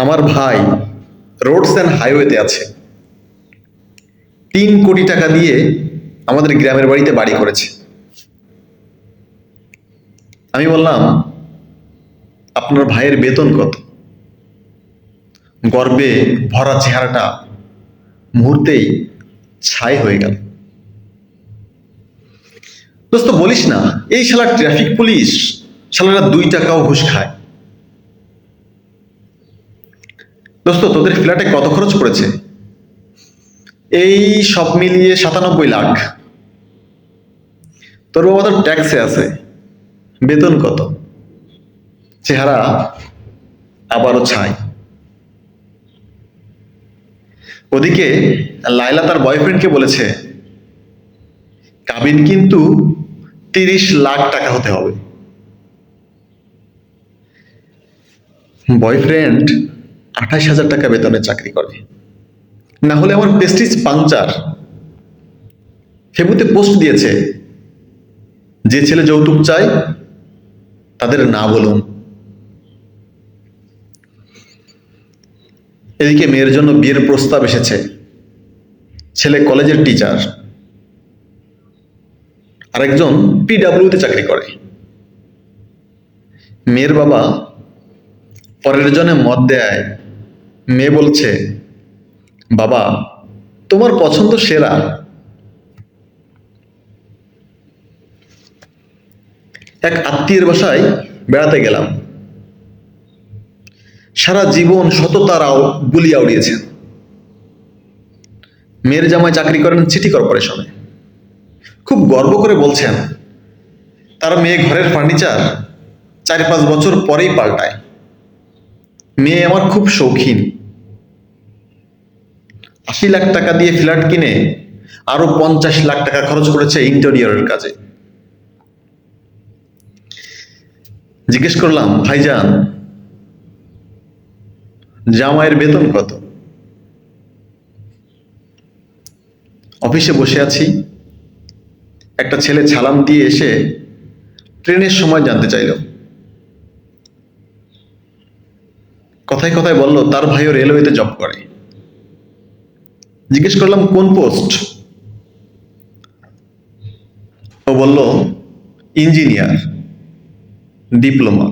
আমার ভাই roads and হাইওয়েতে আছে। 3 কোটি টাকা দিয়ে আমাদের গ্রামের বাড়িতে বাড়ি করেছে। আমি বললাম, আপনার ভাইয়ের বেতন কত? গর্বে ভরা চেহারাটা মুহূর্তেই ছাই হয়ে গেল। দোস্ত বলিস না, এই শালা ট্রাফিক পুলিশ, শালারা 2 টাকাও ঘুষ খায়। দোস্ত তোদের ফ্ল্যাটে কত খরচ পড়েছে? এই সব মিলিয়ে 97 লাখ। তোর বাবা তো ট্যাক্সে আছে। বেতন কত? চেহারা আবারও ছাই। ওদিকে লায়লা তার বয়ফ্রেন্ডকে বলেছে, কাবিন কিন্তু 30 লাখ টাকা হতে হবে। বয়ফ্রেন্ড 28,000 টাকা বেতনে চাকরি করে, না হলে আমার প্রেস্টিজ পাংচার। ফেবুতে পোস্ট দিয়েছে, যে ছেলে যৌতুক চায় তাদের না বলুন। এদিকে মেয়ের জন্য বিয়ের প্রস্তাব এসেছে। ছেলে কলেজের টিচার, আরেকজন পিডাব্লিউতে চাকরি করে। মেয়ের বাবা পরের জনে মত দেয়। মেয়ে বলছে, বাবা তোমার পছন্দ সেরা। এক আত্মীয়ের বাসায় বেড়াতে গেলাম। সারা জীবন সততার বুলিয়া উড়িয়েছেন। মেয়ের জামাই চাকরি করেন সিটি কর্পোরেশনে। খুব গর্ব করে বলছেন, তার মেয়ে ঘরের ফার্নিচার 4-5 বছর পরেই পাল্টায়। মেয়ে আমার খুব শৌখিন। 80 লাখ টাকা দিয়ে ফ্ল্যাট কিনে আরো 50 লাখ টাকা খরচ করেছে ইন্টেরিয়রের কাজে। জিজ্ঞেস করলাম, ভাইজান জামাইয়ের বেতন কত? অফিসে বসে আছি, একটা ছেলে সালাম দিয়ে এসে ট্রেনের সময় জানতে চাইল। কথায় কথায় বলল তার ভাইও রেলওয়েতে জব করে। জিজ্ঞেস করলাম কোন পোস্ট? ও বলল ইঞ্জিনিয়ার, ডিপ্লোমা।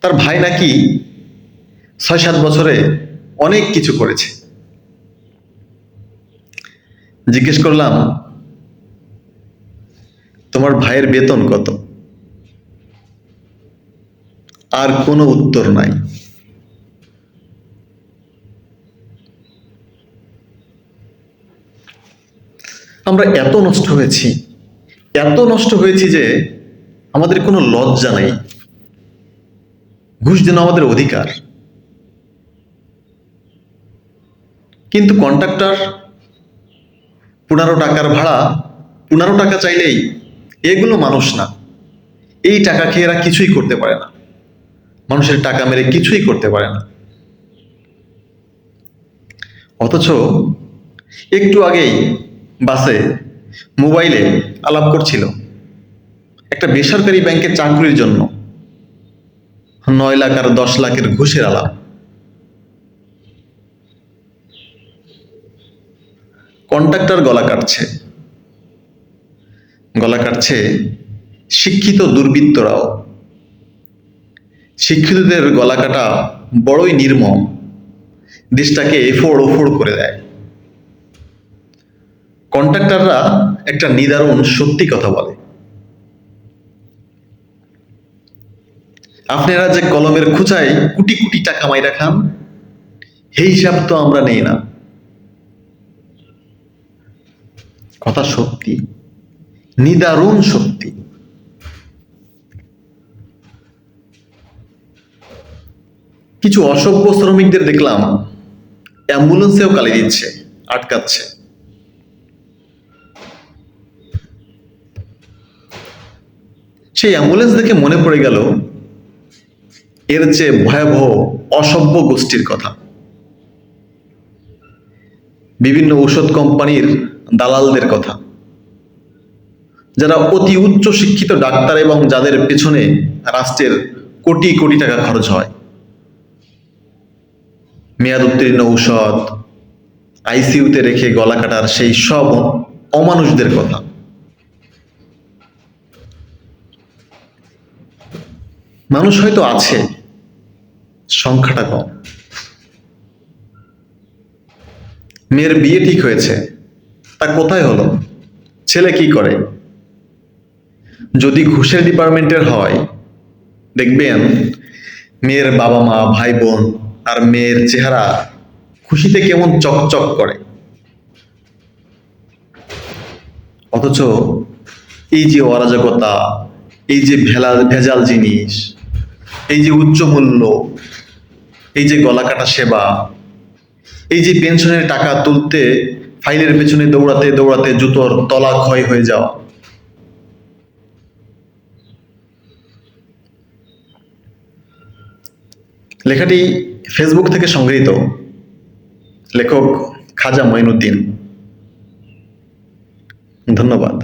তার ভাই নাকি 6-7 বছরে অনেক কিছু করেছে। জিজ্ঞেস করলাম, তোমার ভাইয়ের বেতন কত? আর কোনো উত্তর নাই। আমরা এত নষ্ট হয়েছি যে আমাদের কোনো লজ্জা নেই। ঘুষ যেন আমাদের অধিকার। কিন্তু কন্ট্রাক্টর 15 টাকার ভাড়া 15 টাকা চাইলেই এগুলো মানুষ না। এই টাকা খেয়ে এরা কিছুই করতে পারে না। মানুষের টাকা মেরে কিছুই করতে পারে না। অথচ একটু আগেই বাসে মোবাইলে আলাপ করছিল একটা বেসরকারি ব্যাংকের চাকরির জন্য 9 লাখ আর 10 লাখের ঘুষের আলাপ। কন্ট্রাক্টর গলা কাটছে শিক্ষিত দুর্বৃত্তরাও। শিক্ষিতদের গলা কাটা বড়ই নির্মম, দেশটাকে এফোড় ওফোড় করে দেয়। কন্ট্রাক্টররা একটা নিদারুণ সত্যি কথা বলে, আপনারা যে কলমের খুচায় কোটি কোটি টাকা মাইরা খান, এই হিসাব তো আমরা নেই না। কথা সত্যি, নিদারুণ সত্যি। কিছু অসভ্য শ্রমিকদের দেখলাম অ্যাম্বুলেন্সেও গালি দিচ্ছে, আটকাচ্ছে। সেই অ্যাম্বুলেন্স দেখে মনে পড়ে গেল এর চেয়ে ভয়াবহ অসভ্য গোষ্ঠীর কথা। বিভিন্ন ঔষধ কোম্পানির দালালদের কথা, যারা অতি উচ্চ শিক্ষিত ডাক্তার এবং যাদের পেছনে রাষ্ট্রের কোটি কোটি টাকা খরচ হয়। মেয়াদ উত্তীর্ণ ঔষধ, আইসিইউতে রেখে গলা কাটার সেই সব অমানুষদের কথা। মানুষ হয়তো আছে, সংখ্যাটা কম। মেয়ের বিয়ে ঠিক হয়েছে, তা কোথায় হলো? ছেলে কি করে? যদি ঘুষের ডিপার্টমেন্টের হয়, দেখবেন মেয়ের বাবা মা, ভাই বোন আর মেয়ের চেহারা খুশিতে কেমন চকচক করে। অথচ এই যে অরাজকতা, এই যে ভেজাল জিনিস, এই যে উচ্চ মূল্য, এই যে গলা কাটা সেবা, এই যে পেনশনের টাকা তুলতে ফাইলের পেছনে দৌড়াতে দৌড়াতে জুতোর তলা ক্ষয় হয়ে যাওয়া, লেখাটি ফেসবুক থেকে সংগৃহীত, লেখক খাজা মঈনুদ্দিন। ধন্যবাদ।